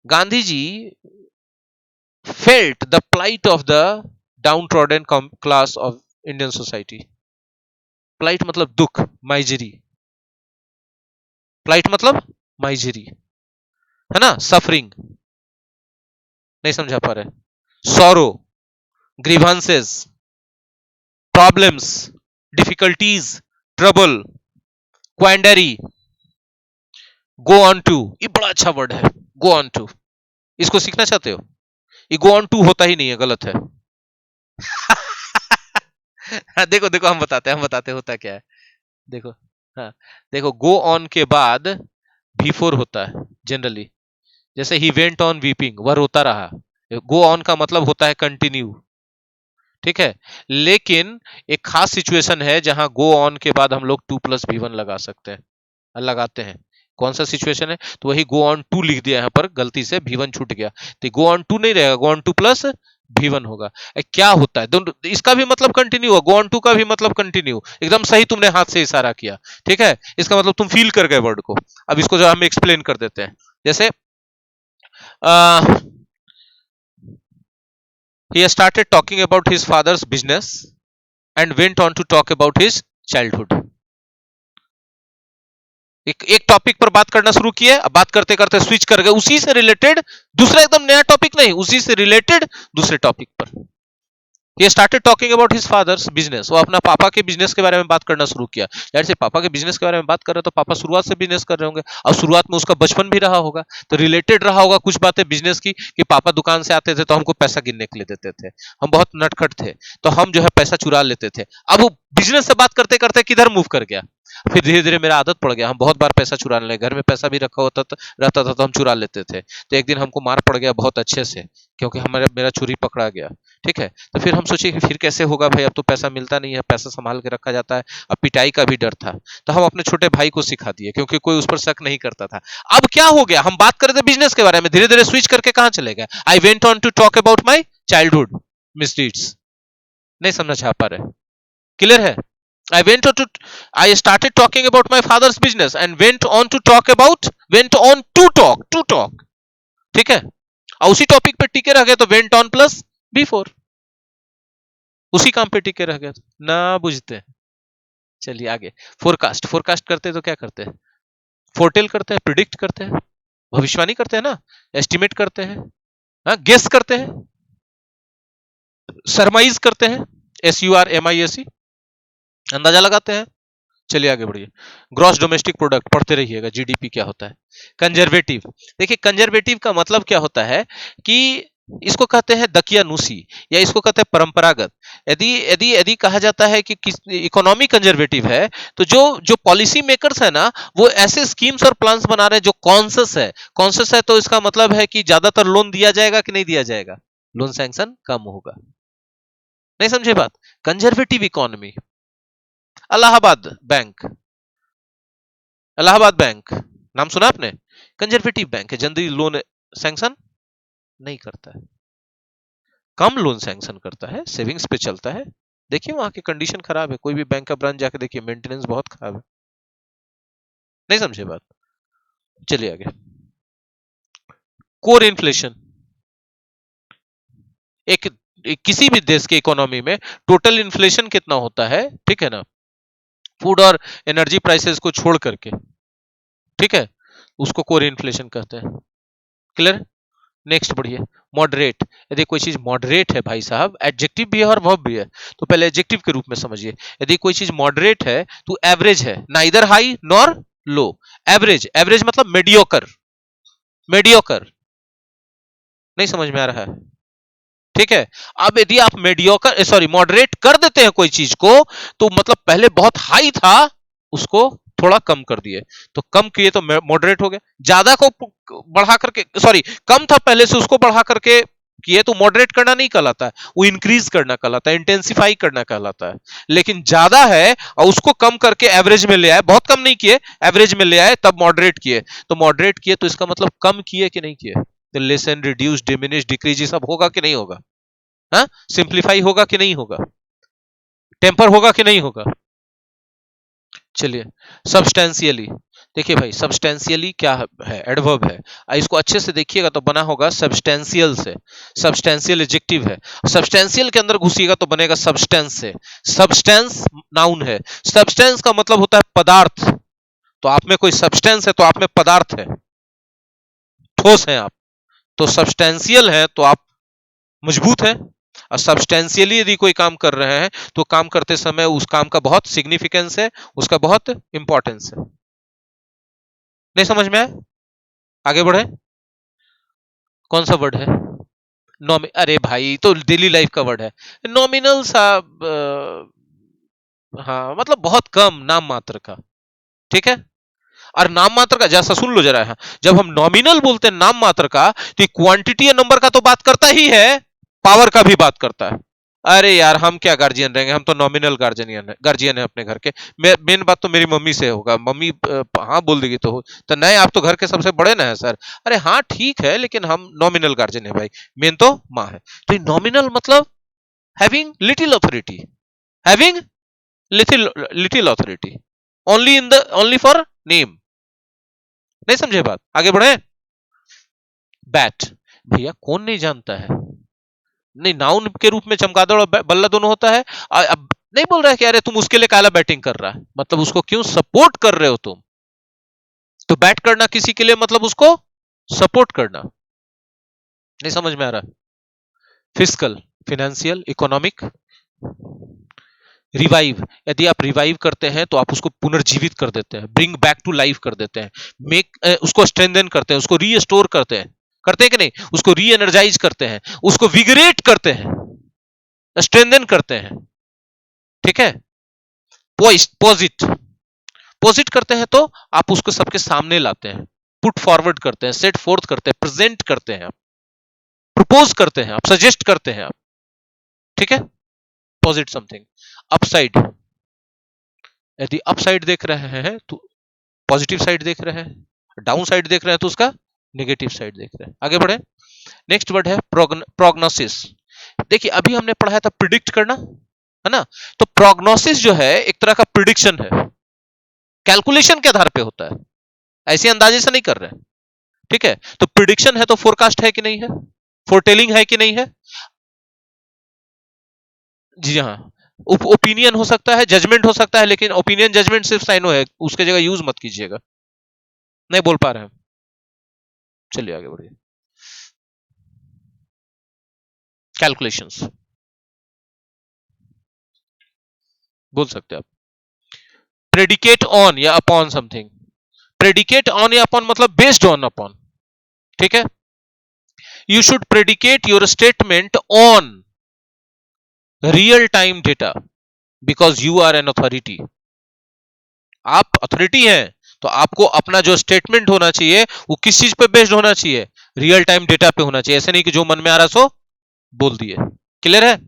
Gandhi ji felt the plight of the downtrodden class of Indian society. Plight मतलब दुख, माइजरी। प्लाइट मतलब माइजरी, है ना, सफरिंग। नहीं समझा पा रहे। Sorrow, grievances, problems, difficulties, trouble, quandary, go on to. ये बड़ा अच्छा वर्ड है, गो ऑन टू। इसको सीखना चाहते हो, ये गो ऑन टू होता ही नहीं है, गलत है। हाँ, देखो देखो, हम बताते होता क्या है। देखो, हाँ, देखो, गो ऑन के बाद बिफोर होता है जनरली। जैसे ही वेंट ऑन वीपिंग, वह रोता रहा। गो ऑन का मतलब होता है कंटिन्यू, ठीक है। लेकिन एक खास सिचुएशन है जहां गो ऑन के बाद हम लोग 2+V1 लगा सकते हैं, लगाते हैं। कौन सा सिचुएशन है, तो वही गो ऑन टू लिख दिया यहाँ पर, गलती से V1 छूट गया, तो गो ऑन टू नहीं रहेगा, गो ऑन टू प्लस V1 होगा। क्या होता है दोनों, इसका भी मतलब कंटिन्यू है, गो ऑन टू का भी मतलब कंटिन्यू, एकदम सही तुमने हाथ से इशारा किया, ठीक है। इसका मतलब तुम फील कर गए वर्ड को। अब इसको जो हम एक्सप्लेन कर देते हैं, जैसे he started talking about his father's business and went on to talk about his childhood. एक टॉपिक पर बात करना शुरू किए, अब बात करते करते स्विच कर गए, उसी से रिलेटेड दूसरा, एकदम नया टॉपिक नहीं, उसी से रिलेटेड दूसरे टॉपिक पर। He started talking about his father's business. वो अपना पापा के बिजनेस के बारे में बात करना शुरू किया। यार से पापा के बिजनेस के बारे में बात कर रहे तो पापा शुरुआत से बिजनेस कर रहे होंगे, और शुरुआत में उसका बचपन भी रहा होगा, तो रिलेटेड रहा होगा कुछ बातें बिजनेस की, कि पापा दुकान से आते थे तो हमको पैसा गिनने के लिए देते थे, हम बहुत नटखट थे, तो हम जो है पैसा चुरा लेते थे। अब वो बिजनेस से बात करते करते किधर मूव कर गया, फिर धीरे धीरे मेरा आदत पड़ गया, हम बहुत बार पैसा चुराने लगे, घर में पैसा भी रखा होता रहता था तो हम चुरा लेते थे। तो एक दिन हमको मार पड़ गया बहुत अच्छे से, क्योंकि हमारे मेरा चोरी पकड़ा गया, ठीक है। तो फिर हम सोचे कि फिर कैसे होगा भाई, अब तो पैसा मिलता नहीं है, पैसा संभाल के रखा जाता है, अब पिटाई का भी डर था, तो हम अपने छोटे भाई को सिखा दिए, क्योंकि कोई उस पर शक नहीं करता था। अब क्या हो गया, हम बात कर रहे थे बिजनेस के बारे में, धीरे धीरे स्विच करके कहां चले गए, I went on to talk about my childhood misdeeds. नहीं समझ आ पा रहे, क्लियर है। I went on to I started talking about my father's business and went on to talk about went on to talk, ठीक है। और उसी topic पे टिके रह गए तो went on प्लस before, उसी काम पे टिके रह गए ना, बुझते। चलिए आगे, फोरकास्ट। फोरकास्ट करते हैं तो क्या करते हैं, फोरटेल करते हैं, प्रिडिक्ट करते हैं, भविष्यवाणी करते हैं ना, एस्टिमेट करते हैं, हाँ, गेस करते हैं, सरमाइज करते हैं, SURMISE, अंदाजा लगाते हैं। चलिए आगे बढ़िए। ग्रॉस डोमेस्टिक प्रोडक्ट पढ़ते रहिएगा, जीडीपी क्या होता है। कंजर्वेटिव, देखिए कंजर्वेटिव का मतलब क्या होता है कि इसको कहते हैं दकियानुसी, या इसको कहते हैं परंपरागत। यदि यदि यदि कहा जाता है कि किस इकोनॉमी कंजर्वेटिव है, तो जो जो पॉलिसी मेकर्स है ना, वो ऐसे स्कीम्स और प्लान्स बना रहे हैं जो कॉन्शियस है। कॉन्शियस है तो इसका मतलब है कि ज्यादातर लोन दिया जाएगा कि नहीं दिया जाएगा, लोन सैंक्शन कम होगा। नहीं समझे बात, conservative economy. Allahabad bank, Allahabad bank नाम सुना आपने, कंजर्वेटिव बैंक है, जल्दी लोन सैंक्शन नहीं करता है, कम लोन सैंक्शन करता है, सेविंग्स पे चलता है। देखिए वहां की कंडीशन खराब है, कोई भी बैंक का ब्रांच जाके देखिए, मेंटेनेंस बहुत खराब है। नहीं समझे बात? चलिए आगे। कोर इन्फ्लेशन, एक किसी भी देश के इकोनॉमी में टोटल इन्फ्लेशन कितना होता है, ठीक है ना, फूड और एनर्जी प्राइसेस को छोड़ करके, ठीक है, उसको कोर इन्फ्लेशन कहते हैं। क्लियर? नेक्स्ट बढ़िए, मॉडरेट। यदि कोई चीज मॉडरेट है भाई साहब, एडजेक्टिव भी है और वर्ब भी है, तो पहले एडजेक्टिव के रूप में समझिए। यदि कोई चीज मॉडरेट है तो एवरेज है, नाइदर हाई नॉर लो, एवरेज। एवरेज मतलब मेडियोकर, मेडियोकर। नहीं समझ में आ रहा है? ठीक है। अब यदि आप मेडियोकर सॉरी मॉडरेट कर देते हैं कोई चीज को, तो मतलब पहले बहुत हाई था, उसको थोड़ा कम कर दिए, तो कम किए तो मॉडरेट हो गया। ज्यादा को बढ़ा करके, सॉरी कम था पहले से उसको बढ़ा करके किए तो मॉडरेट करना नहीं कहलाता है, वो इंक्रीज करना कहलाता है, इंटेंसिफाई करना कहलाता है। लेकिन ज्यादा है और उसको कम करके एवरेज में ले आए, बहुत कम नहीं किए, एवरेज में ले आए, तब मॉडरेट किए। तो मॉडरेट किए तो इसका मतलब कम किए कि नहीं किए? तो लेसन, रिड्यूस, डिमिनिश, डिक्रीज, ये सब होगा कि नहीं होगा? हाँ, सिंप्लीफाई होगा कि नहीं होगा? टेम्पर होगा कि नहीं होगा? चलिए, सब्सटेंशियली। देखिए भाई, सब्सटेंशियली क्या है? एडवर्ब है। इसको अच्छे से देखिएगा तो बना होगा सब्सटेंशियल से, सब्सटेंशियल एडजेक्टिव है। सब्सटेंशियल के अंदर घुसिएगा तो बनेगा सब्सटेंस से। सब्सटेंस नाउन है, सब्सटेंस का मतलब होता है पदार्थ। तो आप में कोई सब्सटेंस है तो आप में पदार्थ है, ठोस है आप। तो सब्सटेंशियल है तो आप मजबूत है। और सब्सटेंशियली यदि कोई काम कर रहे हैं तो काम करते समय उस काम का बहुत सिग्निफिकेंस है, उसका बहुत इंपॉर्टेंस है। नहीं समझ में आया? आगे बढ़े। कौन सा वर्ड है? नॉमि अरे भाई, तो डेली लाइफ का वर्ड है। नॉमिनल सा हाँ, मतलब बहुत कम, नाम मात्र का। ठीक है। और नाम मात्र का जैसा सुन लो जरा, है जब हम नॉमिनल बोलते हैं नाम मात्र का, तो ये क्वांटिटी या नंबर का तो बात करता ही है, पावर का भी बात करता है। अरे यार, हम क्या गार्जियन रहेंगे, हम तो नॉमिनल गार्जियन है, गार्जियन है अपने घर के। मेन बात तो मेरी मम्मी से होगा, मम्मी हाँ बोल देगी तो तो नहीं, आप तो घर के सबसे बड़े ना है सर। अरे हाँ ठीक है, लेकिन हम नॉमिनल गार्जियन है भाई, मेन तो माँ है। तो नॉमिनल मतलब having little authority, having little little authority, only for name. नहीं समझे बात? आगे बढ़े। बैट, भैया कौन नहीं जानता है? नहीं, नाउन के रूप में चमगादड़ और बल्ला दोनों होता है। अब नहीं बोल रहा है कि अरे तुम उसके लिए काला बैटिंग कर रहा है, मतलब उसको क्यों सपोर्ट कर रहे हो तुम? तो बैट करना किसी के लिए मतलब उसको सपोर्ट करना। नहीं समझ में आ रहा? Fiscal, financial, economic. रिवाइव, यदि आप रिवाइव करते हैं तो आप उसको पुनर्जीवित कर देते हैं, ब्रिंग बैक टू लाइफ कर देते हैं। मेक, उसको स्ट्रेंथन करते हैं, उसको रीस्टोर करते हैं कि नहीं? उसको री एनर्जाइज करते हैं, उसको विगरेट करते हैं, स्ट्रेंथन करते हैं। ठीक है। पोजिट, पोजिट करते हैं तो आप उसको सबके सामने लाते हैं, पुट फॉरवर्ड करते हैं, सेट फोर्थ करते हैं, प्रेजेंट करते हैं, आप प्रपोज करते हैं, आप सजेस्ट करते हैं आप। ठीक है। पोजिट समथिंग। अपसाइड, यदि अपसाइड देख रहे हैं तो पॉजिटिव साइड देख रहे हैं, डाउन साइड देख रहे हैं तो उसका नेगेटिव साइड देख रहे हैं। आगे बढ़े। नेक्स्ट वर्ड है प्रोग्नोसिस। देखिए अभी हमने पढ़ा था प्रिडिक्ट करना, है ना? तो प्रोग्नोसिस जो है एक तरह का प्रिडिक्शन है, कैलकुलेशन के आधार पे होता है, ऐसे अंदाजे से नहीं कर रहे हैं। ठीक है। तो प्रिडिक्शन है तो फोरकास्ट है कि नहीं है? फोरटेलिंग है कि नहीं है? जी हाँ। ओपिनियन हो सकता है, जजमेंट हो सकता है, लेकिन ओपिनियन जजमेंट सिर्फ साइनो है, उसके जगह यूज मत कीजिएगा। नहीं बोल पा रहे हैं? चलिए आगे बढ़िए। कैलकुलेशंस बोल सकते हैं आप। प्रेडिकेट ऑन या अपॉन समथिंग, प्रेडिकेट ऑन या अपॉन मतलब बेस्ड ऑन अपॉन। ठीक है। You should predicate your statement on real time data because you are an authority. आप अथॉरिटी हैं तो आपको अपना जो स्टेटमेंट होना चाहिए वो किस चीज पे बेस्ड होना चाहिए? रियल टाइम डेटा पे होना चाहिए, ऐसे नहीं कि जो मन में आ रहा सो बोल दिए। क्लियर है?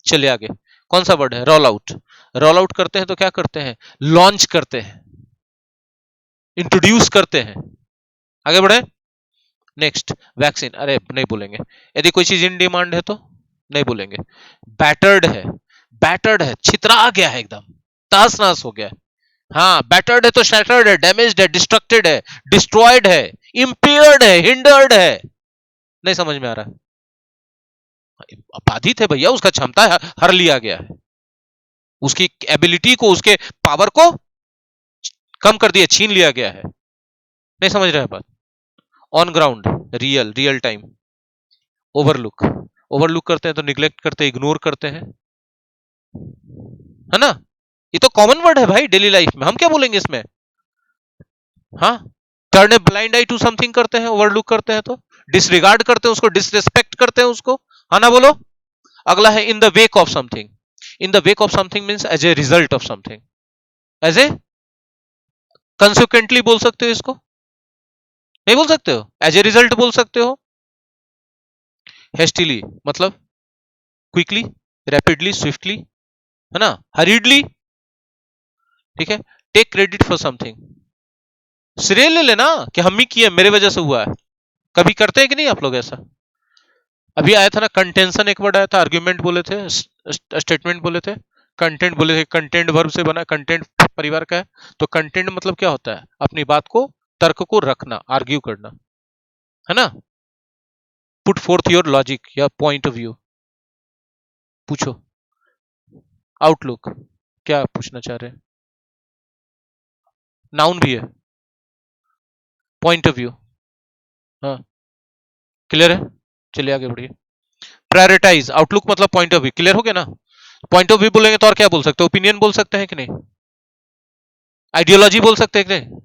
चलिए आगे। कौन सा वर्ड है? Roll out. रोल आउट करते हैं तो क्या करते हैं? लॉन्च करते हैं, इंट्रोड्यूस करते हैं। आगे बढ़े। नेक्स्ट, वैक्सीन, अरे नहीं बोलेंगे। यदि कोई चीज इन डिमांड है तो नहीं बोलेंगे। बैटर्ड है, बैटर्ड है, छितरा गया है एकदम, तहस नहस हो गया है। हाँ, बैटर्ड है तो शैटर्ड है, डैमेज्ड है, डिस्ट्रक्टेड है, डिस्ट्रॉयड है, इंपेयर्ड है, हिंडर्ड है। नहीं समझ में आ रहा? बाधित है भैया, उसका क्षमता हर लिया गया है, उसकी एबिलिटी को, उसके पावर को कम कर दिया, छीन लिया गया है। नहीं समझ रहे हैं बात? On ground, real, real time. Overlook, overlook करते हैं तो निग्लेक्ट करते हैं, इग्नोर करते हैं, है ना? ये तो कॉमन वर्ड है भाई डेली लाइफ में, हम क्या बोलेंगे इसमें? हाँ, turn a blind eye to something करते हैं, ओवरलुक करते हैं तो डिसरिगार्ड करते हैं उसको, डिसरिस्पेक्ट करते हैं उसको, हाँ ना बोलो। अगला है in the wake of something. In the wake of something means as a result of something, as a consequently बोल सकते हो इसको, नहीं बोल सकते हो, एज ए रिजल्ट बोल सकते हो। हेस्टिली मतलब क्विकली, रैपिडली, स्विफ्टली, है ना, हरीडली, ठीक है। टेक क्रेडिट फॉर समथिंग, श्रेय ले लेना कि हम ही किए, मेरे वजह से हुआ है। कभी करते हैं कि नहीं आप लोग ऐसा? अभी आया था ना कंटेंशन, एक वर्ड आया था, आर्ग्यूमेंट बोले थे, स्टेटमेंट बोले थे, कंटेंट बोले थे, कंटेंट वर्ब से बना, कंटेंट परिवार का है। तो कंटेंट मतलब क्या होता है? अपनी बात को, तर्क को रखना, आर्ग्यू करना, है ना। पुट फोर्थ योर लॉजिक या पॉइंट ऑफ व्यू, पूछो। आउटलुक, क्या पूछना चाह रहे हैं? नाउन भी है, पॉइंट ऑफ व्यू, हाँ, क्लियर है? चलिए आगे बढ़िए। प्रायोरिटाइज, आउटलुक मतलब पॉइंट ऑफ व्यू, क्लियर हो गया ना? पॉइंट ऑफ व्यू बोलेंगे तो और क्या बोल सकते हैं? ओपिनियन बोल सकते हैं कि नहीं? आइडियोलॉजी बोल सकते हैं कि नहीं,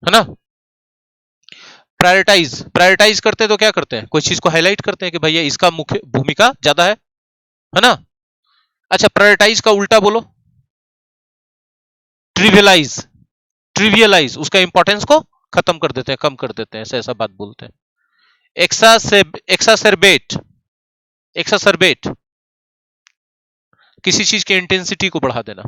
है ना। प्रायोरिटाइज, प्रायोरिटाइज करते हैं तो क्या करते हैं? कोई चीज को हाईलाइट करते हैं कि भैया इसका मुख्य भूमिका ज्यादा है ना। अच्छा, प्रायोरिटाइज का उल्टा बोलो, ट्रिवियलाइज, ट्रिवियलाइज, उसका इंपॉर्टेंस को खत्म कर देते हैं, कम कर देते हैं, ऐसा ऐसा बात बोलते हैं। एक्सासरबेट, एक्सासरबेट, किसी चीज की इंटेंसिटी को बढ़ा देना,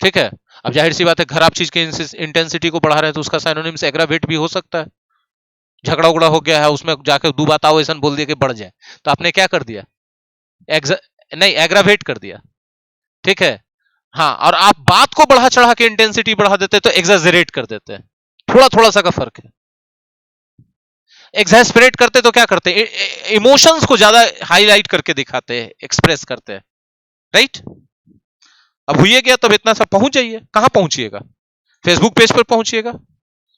ठीक है। अब जाहिर सी बात है, खराब चीज की इंटेंसिटी को बढ़ा रहे हैं तो उसका साइनोनिम्स एग्रावेट भी हो सकता है। झगड़ा उगड़ा हो गया है, उसमें जाकर दो बात आओ ऐसा बोल दिया कि बढ़ जाए, तो आपने क्या कर दिया? नहीं, एग्रावेट कर दिया, ठीक है। हाँ, और आप बात को बढ़ा चढ़ा के इंटेंसिटी बढ़ा देते तो एग्जाजरेट कर देते हैं, थोड़ा थोड़ा सा का फर्क है। एग्जैस्परेट करते तो क्या करते हैं? इमोशंस को ज्यादा हाईलाइट करके दिखाते हैं, एक्सप्रेस करते हैं, राइट। अब हुई गया, तब इतना सा पहुंच जाइए, कहां पहुंचिएगा? फेसबुक पेज पर पहुंचिएगा,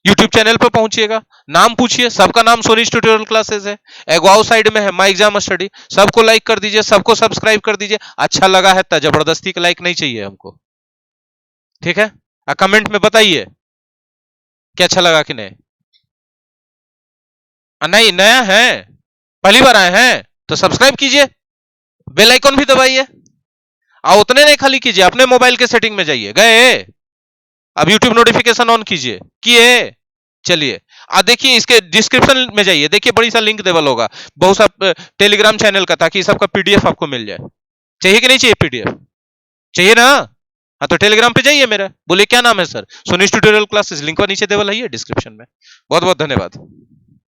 यूट्यूब चैनल पर पहुंचिएगा, नाम पूछिए, सबका नाम सोनीज ट्यूटोरियल क्लासेस है, एगवाओ साइड में है माई एग्जाम स्टडी, सबको लाइक कर दीजिए, सबको सब्सक्राइब कर दीजिए। अच्छा लगा है तो जबरदस्ती का लाइक नहीं चाहिए हमको, ठीक है। कमेंट में बताइए कि अच्छा लगा कि नहीं। नहीं, नया है, पहली बार आए हैं तो सब्सक्राइब कीजिए, बेल आइकन भी दबाइए। उतने नहीं खाली कीजिए, अपने मोबाइल के सेटिंग में जाइए, गए, अब यूट्यूब नोटिफिकेशन ऑन कीजिए, किए, चलिए। देखिए इसके डिस्क्रिप्शन में जाइए, देखिए बड़ी सा लिंक देवल होगा, बहुत सा टेलीग्राम चैनल का, ताकि सबका पीडीएफ आपको मिल जाए। चाहिए कि नहीं चाहिए पीडीएफ? चाहिए ना? हाँ, तो टेलीग्राम पे जाइए मेरा, बोलिए क्या नाम है सर, सोनीज ट्यूटोरियल क्लासेस, लिंक नीचे देवल है डिस्क्रिप्शन में। बहुत बहुत धन्यवाद।